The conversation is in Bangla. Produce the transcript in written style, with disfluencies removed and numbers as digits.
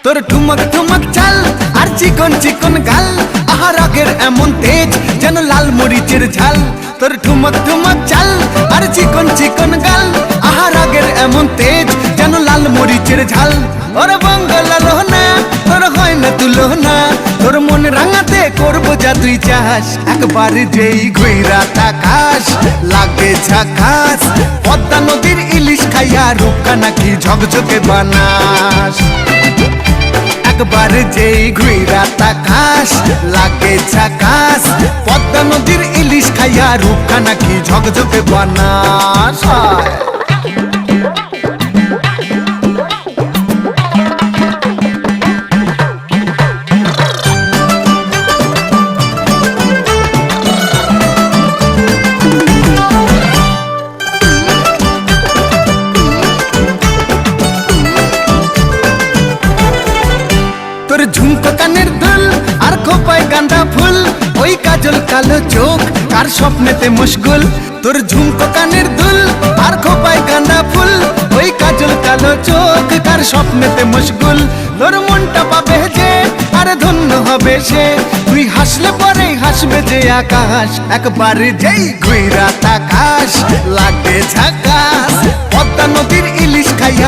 তোর ঠুমক ঠুমক চাল আর চিকন চিকন গাল, আহা রাগের এমন তেজ যেন লাল মরিচের ঝাল। তোর ঠুমক ঠুমক চাল আর চিকন চিকন গাল, আহা রাগের এমন তেজ যেন লাল মরিচের ঝাল। ওরে বাঙ্গালা লোহনা তোর হয় না তুলনা, তোর মন রাঙাতে করবো যা তুই চাস। একবার যেই ঘুইরা তাকাস লাগে ঝাকাস, পদ্মা নদীর ইলিশ খাইয়া রূপকা নাকি ঝকঝকে বানাস। একবার যেই ঘুইরা তাকাস লাগে ঝাকাস, পদ্মা নদীর ইলিশ খাইয়া রূপকা নাকি ঝকঝকে বানাস। তোর ঝুমকো কানের দুল আর খোপায় গাঁদা ফুল, ওই কাজল কালো চোখ কার স্বপ্নেতে মশগুল। তোর ঝুমকো কানের দুল আর খোপায় গাঁদা ফুল, ওই কাজল কালো চোখ কার স্বপ্নেতে মশগুল। তোর মনটা পাবে যে আর ধন্য হবে সে, তুই হাসলে পরেই হাসবে যে আকাশ। একবার যেই ঘুইরা তাকাস লাগে ঝাকাস, পদ্মা নদীর ইলিশ খাইয়া